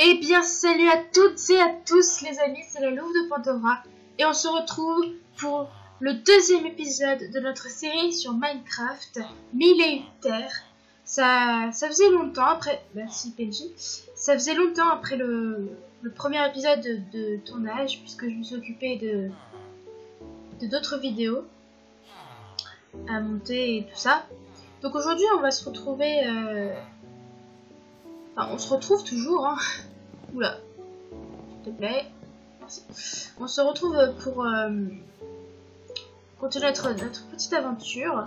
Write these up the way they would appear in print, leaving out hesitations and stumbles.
Eh bien, salut à toutes et à tous les amis, c'est la Louve de Pandora et on se retrouve pour le deuxième épisode de notre série sur Minecraft, Mille et une terres. Ça faisait longtemps après, merci PNJ, ça faisait longtemps après le premier épisode de tournage puisque je me suis occupée de d'autres vidéos à monter et tout ça. Donc aujourd'hui on va se retrouver, enfin on se retrouve toujours, hein. Oula, s'il te plaît. Merci. On se retrouve pour continuer notre petite aventure.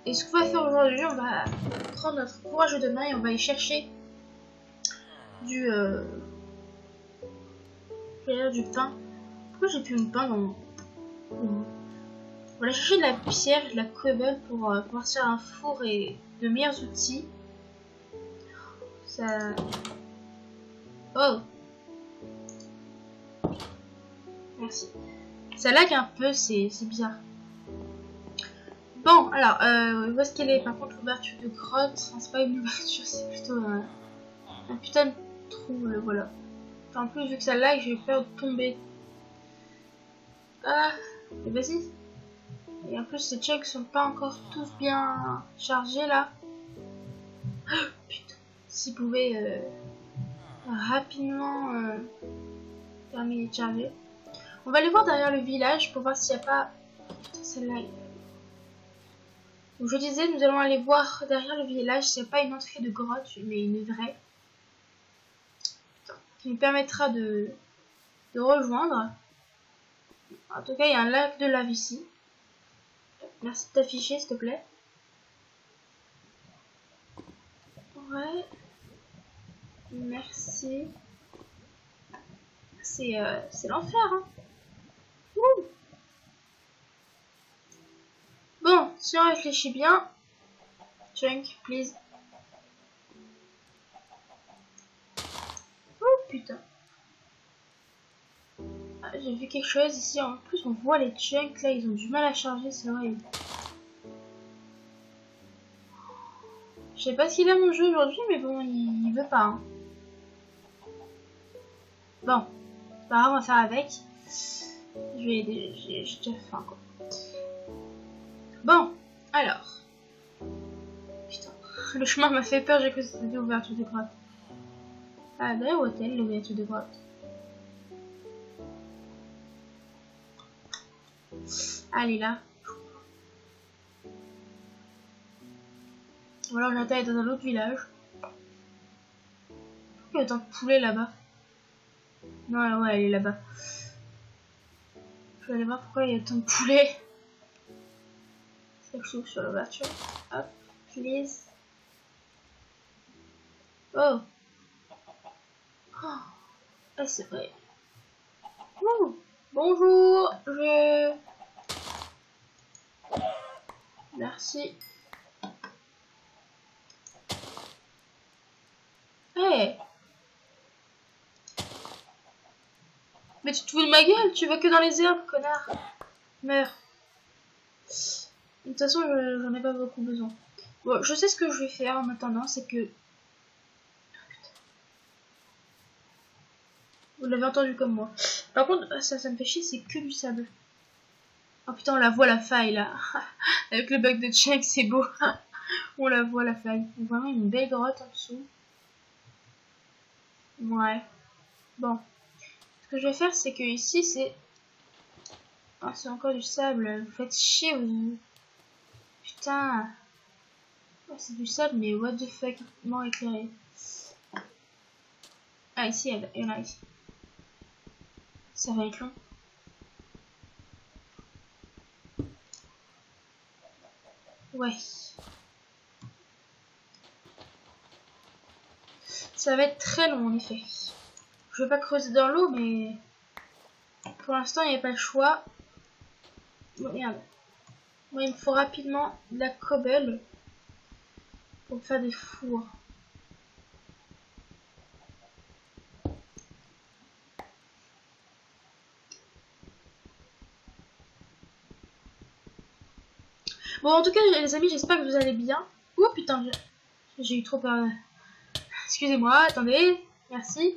Et ce qu'on va faire aujourd'hui, on va prendre notre courage de main et on va aller chercher du pain. Pourquoi j'ai plus une pain dans mon... On va aller chercher de la pierre, de la cobble pour pouvoir se faire un four et de meilleurs outils. Ça... Oh! Merci. Ça lag un peu, c'est bizarre. Bon, alors, où est-ce qu'elle est? Par contre, l'ouverture de grotte, enfin, c'est pas une ouverture, c'est plutôt un putain de trou, voilà. Enfin, en plus, vu que ça lag, j'ai peur de tomber. Ah, et vas-y. Et en plus, ces chunks sont pas encore tous bien chargés, là. Oh, putain, s'ils pouvaient rapidement terminer de charger. On va aller voir derrière le village pour voir s'il n'y a pas... Putain, celle-là... Donc je disais, nous allons aller voir derrière le village s'il n'y a pas une entrée de grotte, mais une vraie. Qui nous permettra de rejoindre. En tout cas, il y a un lac de lave ici. Merci de t'afficher, s'il te plaît. Ouais. Merci. C'est l'enfer, hein. Ouh. Bon, si on réfléchit bien. Chunk, please. Oh putain. Ah, j'ai vu quelque chose ici. En plus, on voit les chunks là, ils ont du mal à charger, c'est horrible. Je sais pas s'il a mon jeu aujourd'hui, mais bon, il veut pas. Hein. Bon, pas grave, on va faire avec. J'ai déjà faim quoi. Bon, alors. Putain, le chemin m'a fait peur, j'ai cru que c'était l'ouverture de grotte. Ah, d'ailleurs, où est-elle l'ouverture de grotte? Allez, là. Ou alors j'attends dans un autre village. Pourquoi il y a autant de poulets là-bas? Non, ouais, elle est là-bas. Je vais aller voir pourquoi il y a autant de poulets. C'est que je trouve sur l'ouverture. Hop, please. Oh. Oh. Ah, c'est vrai. Ouh. Bonjour, Merci. Hey. Mais tu te fous de ma gueule, tu vas que dans les herbes, connard. Meurs. De toute façon, j'en ai pas beaucoup besoin. Bon, je sais ce que je vais faire en attendant, c'est que... Vous l'avez entendu comme moi. Par contre, ça me fait chier, c'est que du sable. Oh putain, on la voit la faille là. Avec le bug de check, c'est beau. On la voit la faille. Vraiment une belle grotte en dessous. Ouais. Bon. Ce que je vais faire, c'est que ici, c'est... Oh, c'est encore du sable. Vous faites chier, vous... Putain. Oh, c'est du sable, mais what the fuck. Comment éclairer? Ah, ici, il y en a ici. Ça va être long. Ouais. Ça va être très long en effet. Je vais pas creuser dans l'eau, mais pour l'instant il n'y a pas le choix. Bon, regarde. Moi il me faut rapidement de la cobble pour faire des fours. Bon en tout cas les amis, j'espère que vous allez bien. Oh putain, j'ai eu trop peur. Excusez-moi, attendez. Merci.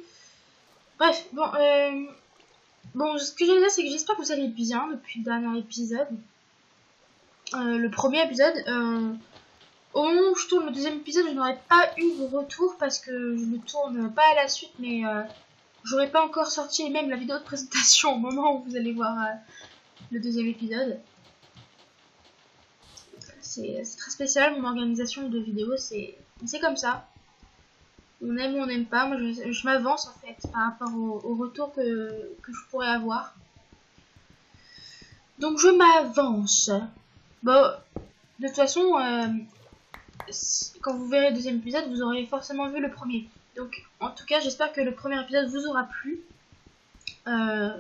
Bref, bon, ce que je veux dire, c'est que j'espère que vous allez bien depuis le dernier épisode. Le premier épisode. Au moment où je tourne le deuxième épisode, je n'aurais pas eu vos retours parce que je ne tourne pas à la suite, mais j'aurais pas encore sorti même la vidéo de présentation au moment où vous allez voir le deuxième épisode. C'est très spécial, mon organisation de vidéos, c'est comme ça. On aime ou on n'aime pas. Moi, je m'avance en fait par rapport au retour que je pourrais avoir. Donc, je m'avance. Bon, de toute façon, quand vous verrez le deuxième épisode, vous aurez forcément vu le premier. Donc, en tout cas, j'espère que le premier épisode vous aura plu. Moi,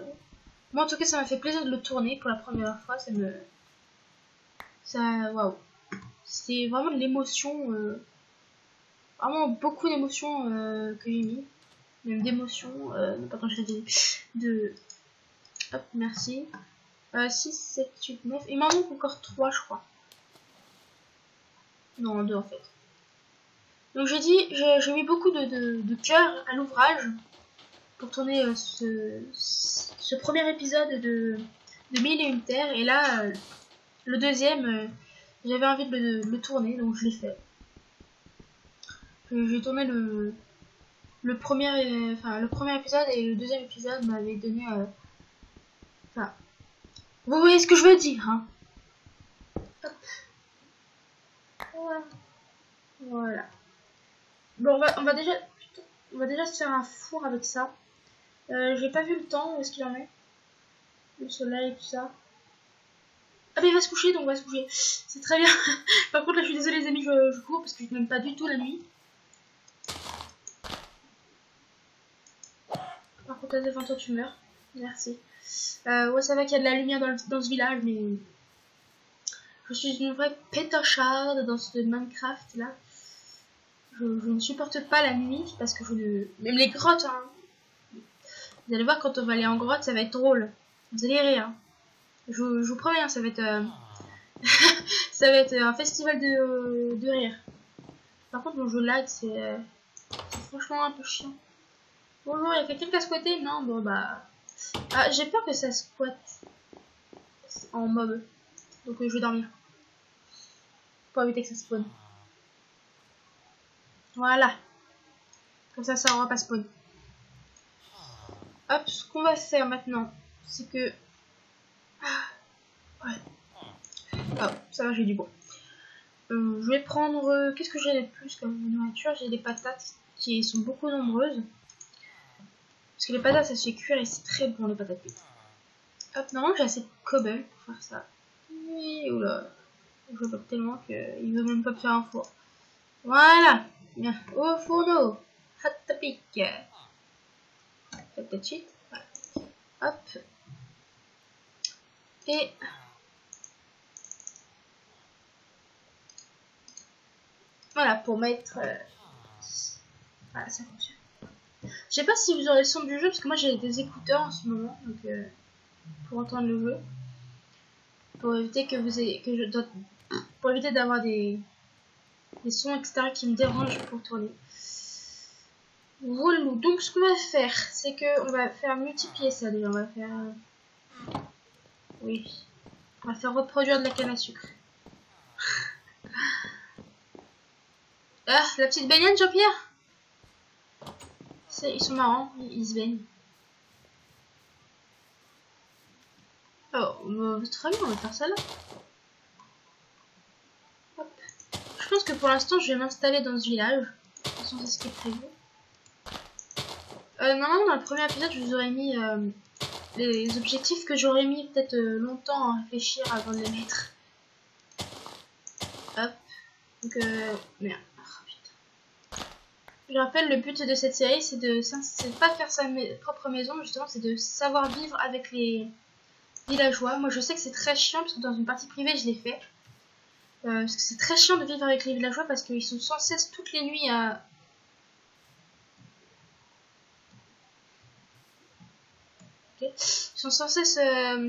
en tout cas, ça m'a fait plaisir de le tourner pour la première fois. Waouh. C'est vraiment de l'émotion. Vraiment beaucoup d'émotions que j'ai mis. Même d'émotions. Non, pas quand je l'ai dit. Hop, merci. 6, 7, 8, 9. Il m'en manque encore 3, je crois. Non, 2 en fait. Donc j'ai dit, j'ai mis beaucoup de cœur à l'ouvrage pour tourner ce premier épisode de 1001 Terres. Et là, le deuxième, j'avais envie de le tourner, donc je l'ai fait. J'ai tourné le premier épisode et le deuxième épisode m'avait donné... Enfin, vous voyez ce que je veux dire, hein. Hop. Voilà. Bon, on va déjà se faire un four avec ça. J'ai pas vu le temps, où est-ce qu'il en est? Le soleil, tout ça. Ah mais il va se coucher, donc on va se coucher. C'est très bien. Par contre là je suis désolée les amis, je cours parce que je n'aime pas du tout la nuit. Par contre Adèle, toi tu meurs. Merci. Ouais ça va qu'il y a de la lumière dans ce village, mais... Je suis une vraie pétocharde dans ce Minecraft là. Je ne supporte pas la nuit parce que je ne... Même les grottes, hein. Vous allez voir quand on va aller en grotte, ça va être drôle. Vous allez rire. Je vous promets, hein, ça va être... ça va être un festival de rire. Par contre, mon jeu lag, c'est franchement un peu chiant. Bonjour, il y a quelqu'un qui a squatté? Non, bon bah... Ah, j'ai peur que ça squatte en mob. Donc je vais dormir. Pour éviter que ça spawn. Voilà. Comme ça aura pas spawn. Hop, ce qu'on va faire maintenant, c'est que... Ouais. Oh, ça va, j'ai du bon. Je vais prendre... Qu'est-ce que j'ai de plus comme nourriture? J'ai des patates qui sont beaucoup nombreuses. Parce que les patates, ça se fait cuire et c'est très bon, les patates cuites. Hop, normalement, j'ai assez de cobble pour faire ça. Et oula. Je vois tellement qu'il veut même pas me faire un four. Voilà. Bien. Au fourneau. Hot topic. Peut-être suite. Voilà. Hop. Et... Voilà, pour mettre... Voilà, ça fonctionne. Je sais pas si vous aurez le son du jeu, parce que moi j'ai des écouteurs en ce moment, donc pour entendre le jeu. Pour éviter pour éviter d'avoir des sons extérieurs qui me dérangent pour tourner. Voilà, donc ce qu'on va faire, c'est que on va faire multiplier ça déjà, on va faire... Oui. On va faire reproduire de la canne à sucre. Ah, la petite baignade, Jean-Pierre? Ils sont marrants, ils se baignent. Oh, très bien, on va faire ça là. Hop. Je pense que pour l'instant, je vais m'installer dans ce village. De toute façon, c'est ce qui est prévu. Normalement, dans le premier épisode, je vous aurais mis les objectifs que j'aurais mis peut-être longtemps à réfléchir avant de les mettre. Hop. Donc, merde. Je rappelle, le but de cette série, c'est de pas faire sa propre maison, justement, c'est de savoir vivre avec les villageois. Moi, je sais que c'est très chiant, parce que dans une partie privée, je l'ai fait. Parce que c'est très chiant de vivre avec les villageois, parce qu'ils sont sans cesse toutes les nuits à... Okay. Ils sont sans cesse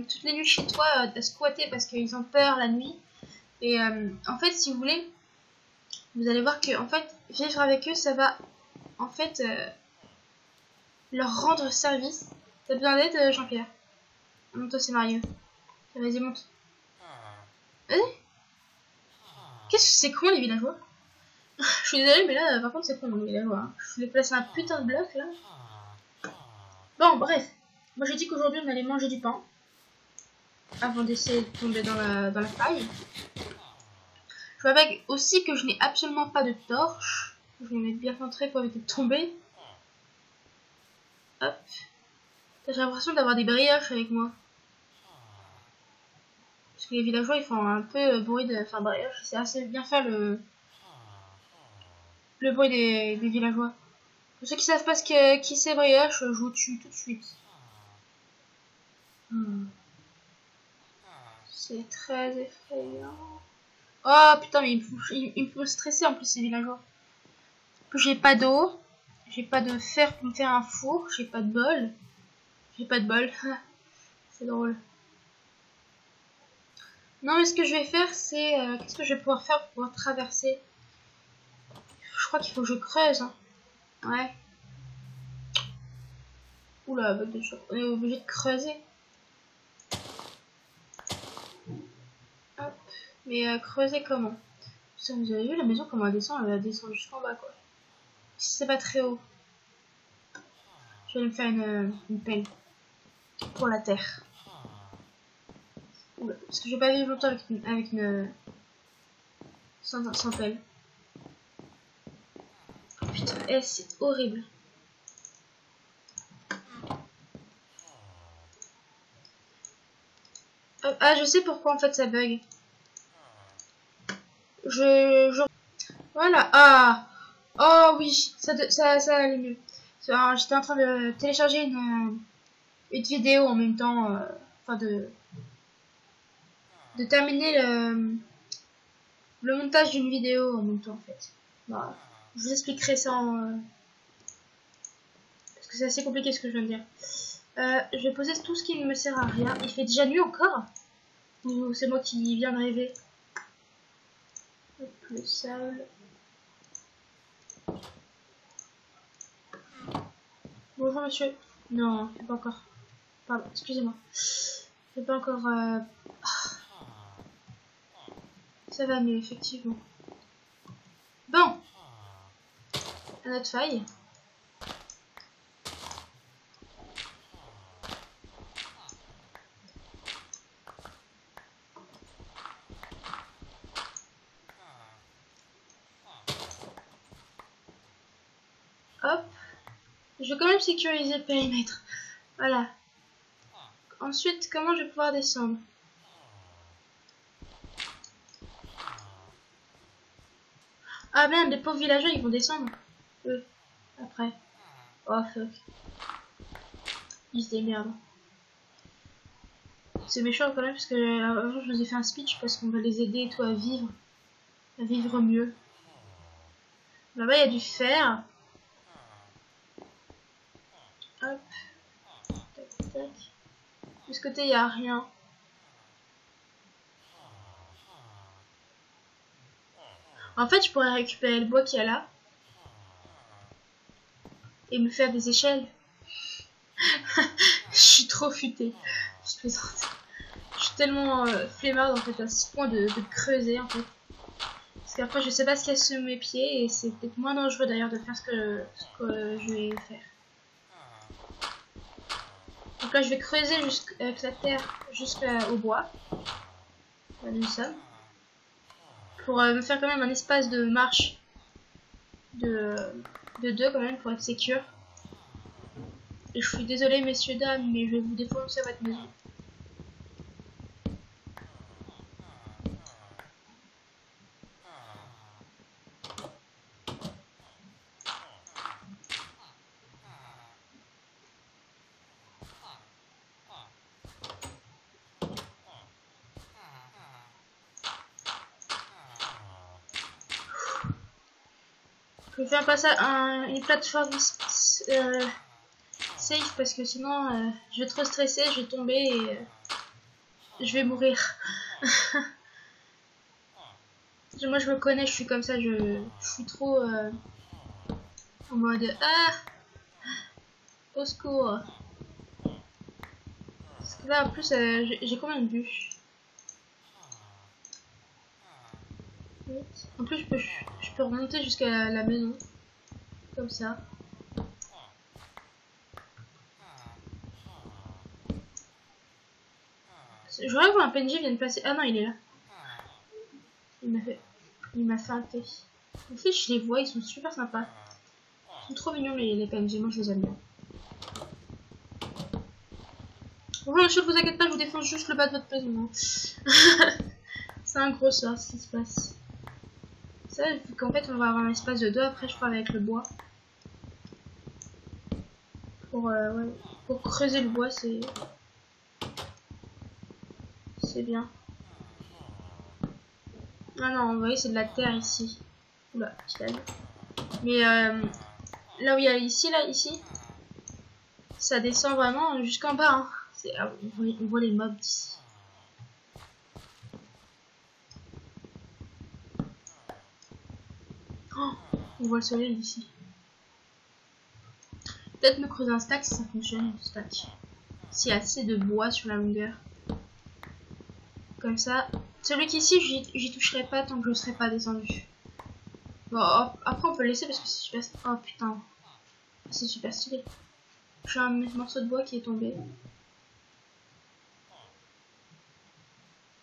toutes les nuits chez toi à squatter, parce qu'ils ont peur la nuit. Et en fait, si vous voulez, vous allez voir que en fait, vivre avec eux, ça va... En fait... leur rendre service. T'as besoin d'aide, Jean-Pierre? Non, toi c'est Mario. Vas-y, monte. Vas-y. Qu'est-ce que c'est con les villageois? Je suis désolée, mais là, par contre, c'est con les villageois. Hein. Je voulais placer un putain de bloc là. Bon, bref. Moi j'ai dit qu'aujourd'hui on allait manger du pain. Avant d'essayer de tomber dans la faille. Je vois aussi que je n'ai absolument pas de torche. Je vais me mettre bien centré pour éviter de tomber. Hop. J'ai l'impression d'avoir des brioches avec moi. Parce que les villageois ils font un peu bruit de faire brioche. C'est assez bien faire le bruit des villageois. Pour ceux qui savent pas qui c'est brioche, je vous tue tout de suite. C'est très effrayant. Oh putain, mais il me faut stresser en plus ces villageois. J'ai pas d'eau. J'ai pas de fer pour me faire un four. J'ai pas de bol. J'ai pas de bol. C'est drôle. Non, mais ce que je vais faire, c'est... qu'est-ce que je vais pouvoir faire pour pouvoir traverser? Je crois qu'il faut que je creuse. Hein. Ouais. Oula, bug de choc. On est obligé de creuser. Hop. Mais creuser comment? Ça, vous avez vu la maison comment elle descend jusqu'en bas, quoi. Si c'est pas très haut. Je vais me faire une pelle. Pour la terre. Oula, parce que je vais pas vivre longtemps avec une sans pelle. Oh, putain, c'est horrible. Ah, je sais pourquoi en fait ça bug. Voilà. Ah. Oh oui, ça allait mieux. J'étais en train de télécharger une vidéo en même temps. Enfin de terminer le montage d'une vidéo en même temps en fait. Voilà. Je vous expliquerai ça parce que c'est assez compliqué ce que je viens de dire. Je vais poser tout ce qui ne me sert à rien. Il fait déjà nuit encore? Ou c'est moi qui viens de rêver? Hop, le sable. Bonjour monsieur. Non, c'est pas encore. Pardon, excusez-moi. C'est pas encore... Ça va mieux, effectivement. Bon. À notre faille. Hop. Je vais quand même sécuriser le périmètre. Voilà. Ensuite, comment je vais pouvoir descendre? Ah merde, les pauvres villageois, ils vont descendre. Eux. Après. Oh fuck. Ils se démerdent. C'est méchant quand même parce que un jour je vous ai fait un speech parce qu'on va les aider et tout à vivre mieux. Là-bas il y a du fer. Hop. Tac, tac. De ce côté il n'y a rien. En fait je pourrais récupérer le bois qu'il y a là. Et me faire des échelles. Je suis trop futée. Je plaisante. Je suis tellement flemmarde en fait à ce point de creuser en fait. Parce qu'après je sais pas ce qu'il y a sous mes pieds et c'est peut-être moins dangereux d'ailleurs de faire ce que je vais faire. Donc là je vais creuser avec la terre jusqu'au bois. Là nous sommes. Pour me faire quand même un espace de marche de 2 quand même pour être sécure. Et je suis désolée messieurs dames mais je vais vous défoncer votre maison. Je vais faire passer une plateforme safe parce que sinon je vais trop stresser, je vais tomber et je vais mourir. Moi je me connais, je suis comme ça, je suis trop en mode Au secours. Parce que là, en plus, j'ai combien de bûches? En plus, je peux remonter jusqu'à la maison. Comme ça. J'aurais vu un PNJ vient de passer. Ah non, il est là. Il m'a feinté. En fait, je les vois, ils sont super sympas. Ils sont trop mignons les PNJ, moi je les aime bien. Bonjour monsieur, vous inquiétez pas, je vous défonce juste le bas de votre maison. C'est un gros sort ce qui se passe. Ça, vu qu'en fait on va avoir un espace de 2, après je parle avec le bois. Ouais, pour creuser le bois, c'est bien. Ah non, vous voyez, c'est de la terre ici. Oula, petit lag. Mais là où il y a ici, ça descend vraiment jusqu'en bas. Hein. Ah, on voit les mobs d'ici. Oh, on voit le soleil ici. Peut-être me creuser un stack si ça fonctionne, un stack. S'il y a assez de bois sur la longueur. Comme ça. Celui qui ici, j'y toucherai pas tant que je ne serai pas descendu. Bon, après on peut le laisser parce que c'est super... Oh putain. C'est super stylé. J'ai un morceau de bois qui est tombé.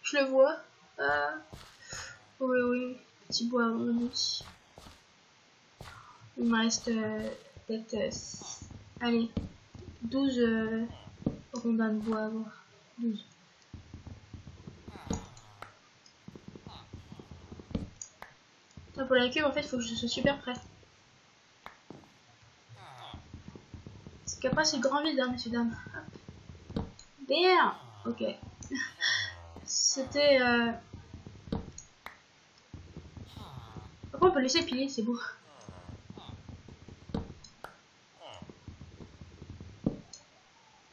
Je le vois. Oui, oui. Petit bois revenu. Il me reste peut-être... allez. 12 rondins de bois à avoir. 12. Pour la cube, en fait, il faut que je sois super prêt. Parce qu'après, c'est le grand vide, hein, messieurs, dames. Bien. Ok. C'était... Après, on peut laisser piler, c'est beau.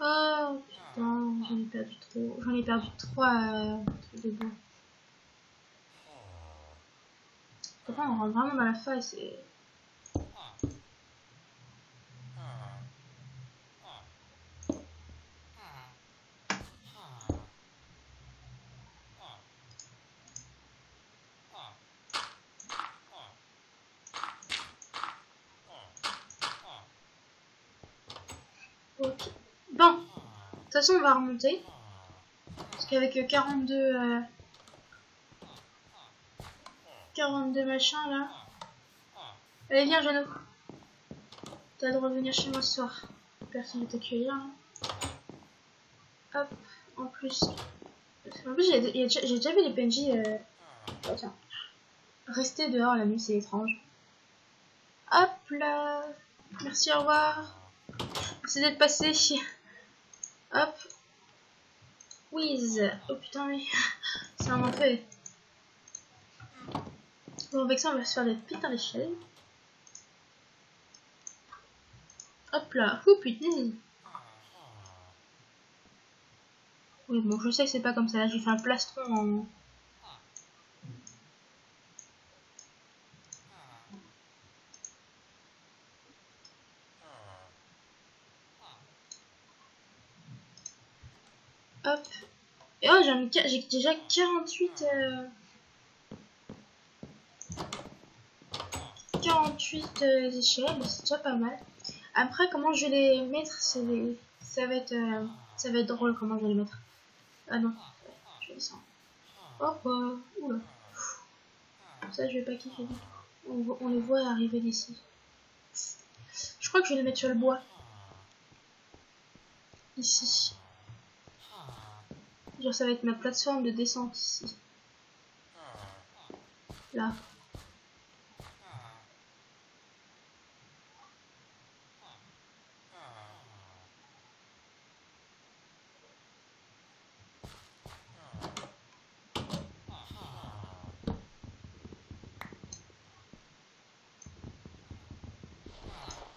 Oh putain, j'en ai perdu trop. J'en ai perdu 3 trucs de bois. Enfin, on rentre vraiment dans la faille, c'est... Ok. Bon, de toute façon, on va remonter. Parce qu'avec 42 machins là. Allez, viens, Jeannot. T'as le droit de revenir chez moi ce soir. Personne ne t'accueillir. Hein. Hop, en plus. En plus, j'ai déjà vu les PNJ. Oh, tiens. Rester dehors la nuit, c'est étrange. Hop là. Merci, au revoir. Merci d'être passé. Hop. Whiz. Oh putain, mais. C'est un enfer. Bon, avec ça, on va se faire des petites à l'échelle. Hop là. Oh putain. Oui, bon, je sais que c'est pas comme ça. Là, j'ai fait un plastron en... Hop. Et oh, j'ai déjà 48... 48 échelles. C'est déjà pas mal. Après, comment je vais les mettre, ça va être drôle comment je vais les mettre. Ah non. Je vais descendre. Hop, oula. Ça, je vais pas kiffer. On les voit arriver d'ici. Je crois que je vais les mettre sur le bois. Ici. Genre, ça va être ma plateforme de descente ici. Là.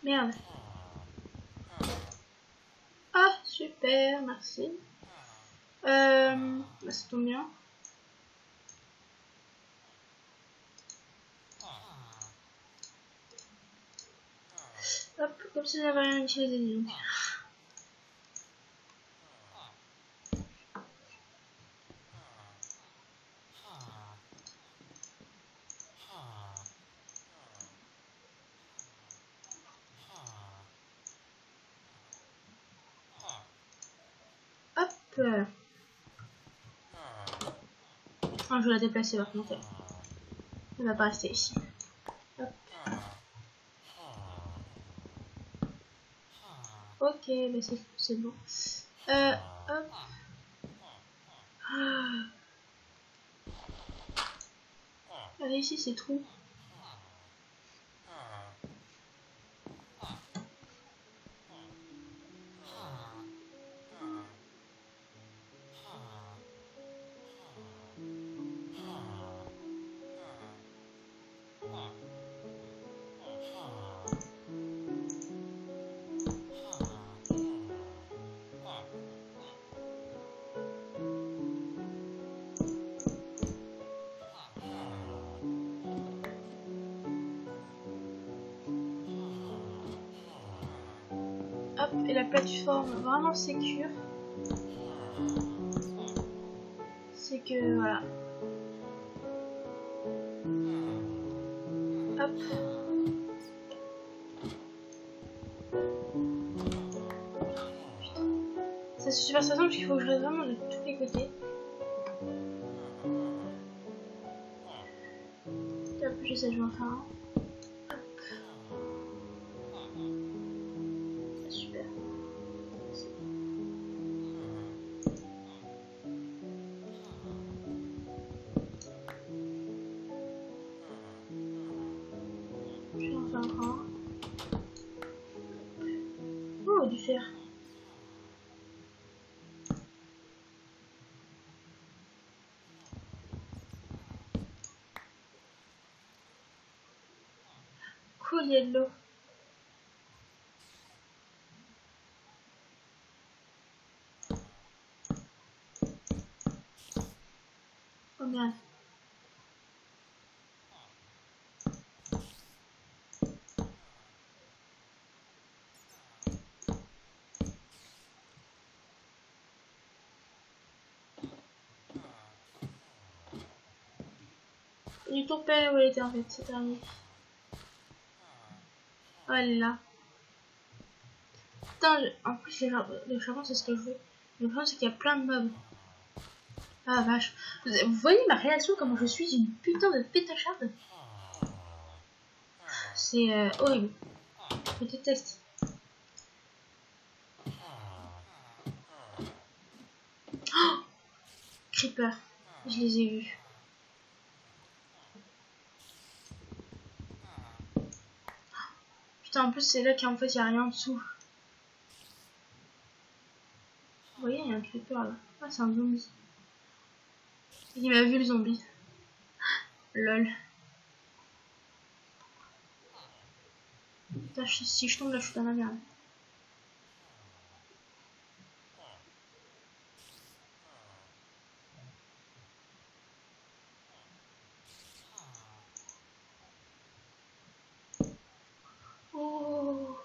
Merde. Ah, super, merci. Bah, ça tombe bien. Hop, Comme si j'avais rien utilisé, donc. Hop. Ah, je vais la déplacer par contre. Elle va pas rester ici. Hop. Ok, mais c'est bon. Hop. Ah. Allez, ici c'est trou. Hop, et la plateforme vraiment sécure. C'est que voilà. Hop. C'est super stressant parce qu'il faut que je reste vraiment de tous les côtés. Hop, j'essaie de m'en faire un. Super. Je vais en faire un. Oh, du fer. Cool, il y a de l'eau. Oh merde. J'ai tout repéré où elle était en fait, c'est terminé. Oh, elle est là. Putain, en plus, les charbons, c'est ce que je veux. Le problème, c'est qu'il y a plein de mobs. Ah vache. Vous voyez ma réaction, comment je suis une putain de pétacharde. C'est horrible. Je déteste. Oh, Creeper. Je les ai vus. Putain, en plus, c'est là qu'en fait, il n'y a rien en dessous. Vous voyez, il y a un creeper là. Ah, c'est un zombie. Il m'a vu le zombie. Lol. Putain, si je tombe là, je suis dans la merde. Oh.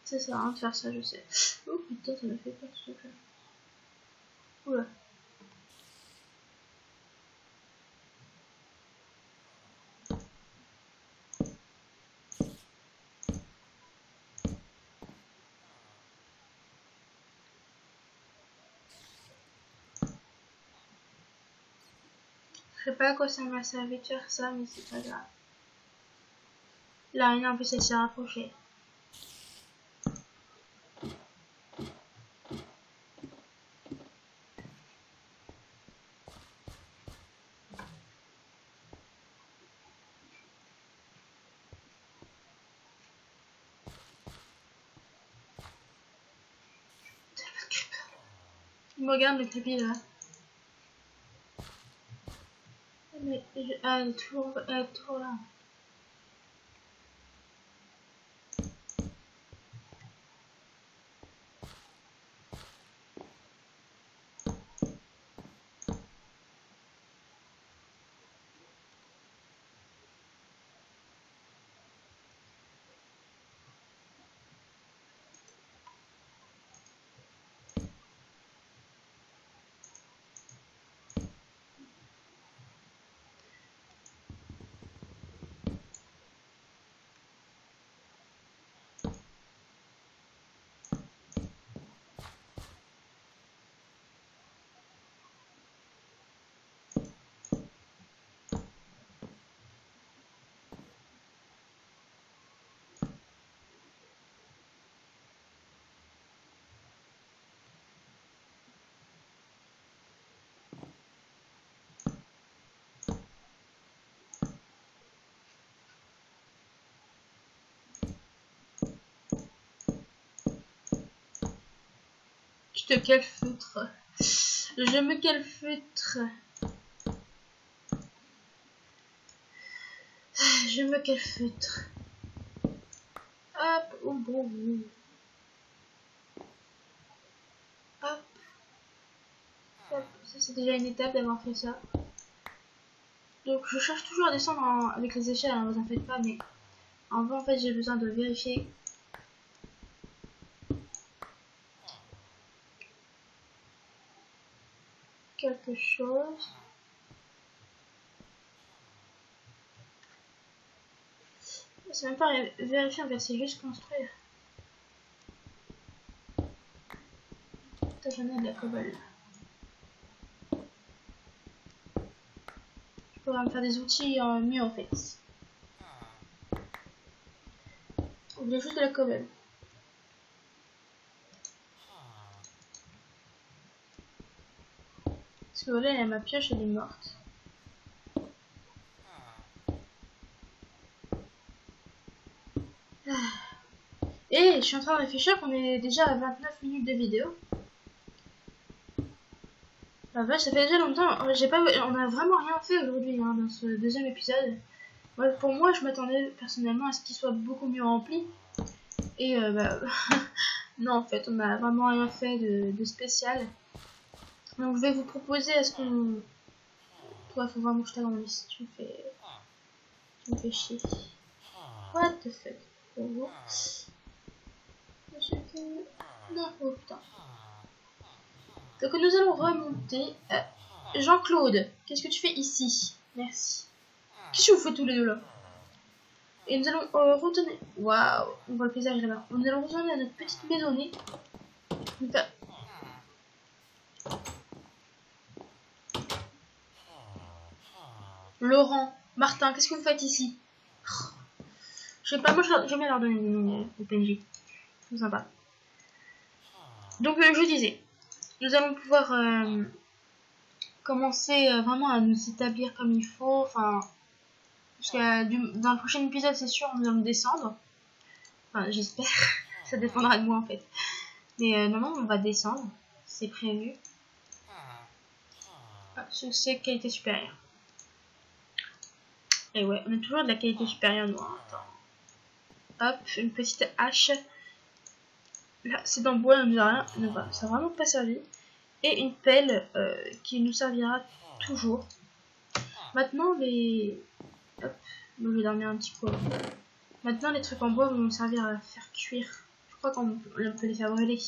Ça sert à rien de faire ça, je sais. Oh putain, ça m'a fait peur ce truc là. Oula. Je sais pas à quoi ça m'a servi de faire ça, mais c'est pas grave. L'araignée en plus elle s'est rapprochée. Il me regarde le creepy là. Mais elle est toujours là. Je te calfeutre. Je me calfeutre. Je me calfeutre. Hop, oh bon. Hop. Hop. Ça c'est déjà une étape d'avoir fait ça. Donc je cherche toujours à descendre avec les échelles, hein, vous en faites pas, mais en vrai en fait j'ai besoin de vérifier quelque chose. C'est même pas vérifier en fait, c'est juste construire. Putain, j'en ai de la cobble. Je pourrais me faire des outils mieux en fait. On voulait juste de la cobble. Parce que voilà, ma pioche elle est morte. Et je suis en train de réfléchir qu'on est déjà à 29 minutes de vidéo. La vache, ça fait déjà longtemps. On a vraiment rien fait aujourd'hui hein, dans ce deuxième épisode. Ouais, pour moi, je m'attendais personnellement à ce qu'il soit beaucoup mieux rempli. Et non, en fait, on a vraiment rien fait de spécial. Donc, je vais vous proposer à ce qu'on... Toi, faut vraiment que je t'agrandisse. Tu me fais chier. What the fuck? Oh, non, oh putain. Donc nous allons remonter. Jean-Claude, qu'est-ce que tu fais ici? Merci. Qu'est-ce que vous faites tous les deux là? Et nous allons retourner. Waouh, on voit le paysage là-bas. Nous allons retourner à notre petite maisonnée. Laurent, Martin, qu'est-ce que vous faites ici? Je sais pas, moi j'aime bien leur donner des noms au PNJ. C'est sympa. Donc je disais, nous allons pouvoir commencer vraiment à nous établir comme il faut. Enfin, parce que dans le prochain épisode, c'est sûr, nous allons descendre. Enfin, j'espère. Ça dépendra de moi en fait. Mais non, on va descendre. C'est prévu. Ah, c'est qualité supérieure. Et ouais, on a toujours de la qualité supérieure, nous. Attends. Hop, une petite hache. Là, c'est dans le bois, ça n'a vraiment pas servi. Et une pelle qui nous servira toujours. Maintenant, les... Hop, je vais dormir un petit peu. Maintenant, les trucs en bois vont nous servir à faire cuire. Je crois qu'on peut les faire brûler.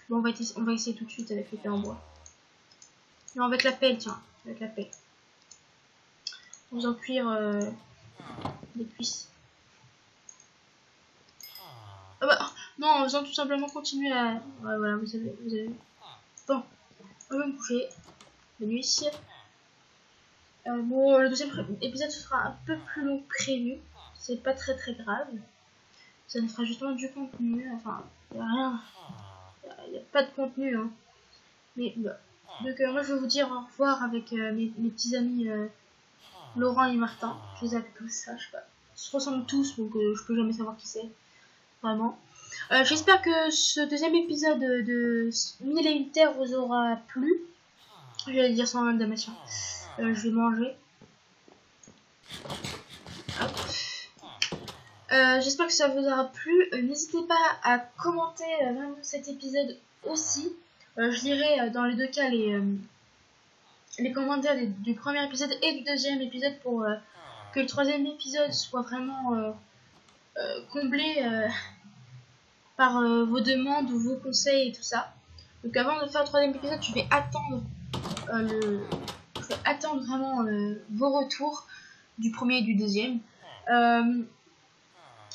Bon, on va essayer tout de suite avec les pelles en bois. Non, avec la pelle, tiens. Avec la pelle. On va en cuire les cuisses. Ah bah, non, en faisant tout simplement continuer à... Ouais, voilà, vous avez vu. Bon, on va me coucher. Bonne nuit. Bon, le deuxième épisode sera un peu plus long que prévu. C'est pas très grave. Ça nous fera justement du contenu. Enfin, il n'y a rien. Il n'y a pas de contenu. Hein. Mais bah. Donc, moi je vais vous dire au revoir avec mes petits amis Laurent et Martin. Je les appelle tous ça, je sais pas. Ils se ressemblent tous, donc je peux jamais savoir qui c'est. Vraiment. J'espère que ce deuxième épisode de 1000 et une terres vous aura plu. J'allais dire sans damnation. Je vais manger. J'espère que ça vous aura plu. N'hésitez pas à commenter vraiment cet épisode aussi. Je lirai dans les deux cas les commentaires du premier épisode et du deuxième épisode pour que le troisième épisode soit vraiment comblé par vos demandes ou vos conseils et tout ça. Donc avant de faire le troisième épisode, je vais attendre vraiment vos retours du premier et du deuxième.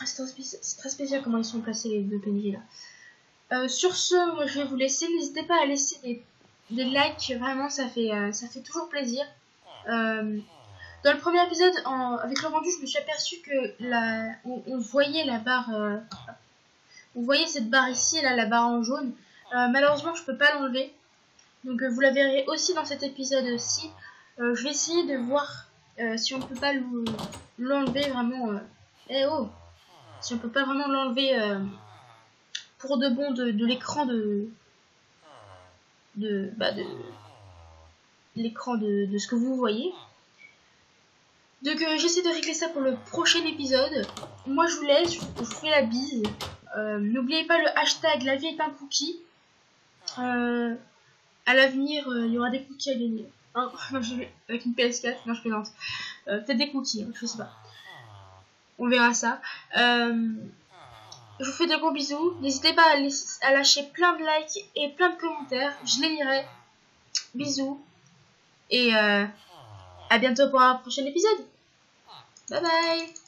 C'est très spécial comment ils sont placés les deux PNJ là. Sur ce, moi je vais vous laisser. N'hésitez pas à laisser des likes, vraiment ça fait toujours plaisir. Dans le premier épisode, avec le rendu, je me suis aperçu que on voyait la barre. Vous voyez cette barre ici, là, la barre en jaune. Malheureusement, je peux pas l'enlever. Donc vous la verrez aussi dans cet épisode-ci. Je vais essayer de voir si on peut pas l'enlever vraiment. Si on peut pas vraiment l'enlever pour de bon de l'écran de de l'écran de ce que vous voyez. Donc j'essaie de régler ça pour le prochain épisode. Moi je vous laisse, je vous fais la bise. N'oubliez pas le hashtag la vie est un cookie. À l'avenir, il y aura des cookies à gagner. Hein, avec une PS4, non je plaisante. Peut-être des cookies, hein, je sais pas. On verra ça. Je vous fais de gros bisous. N'hésitez pas à lâcher plein de likes et plein de commentaires. Je les lirai. Bisous. Et à bientôt pour un prochain épisode. Bye bye.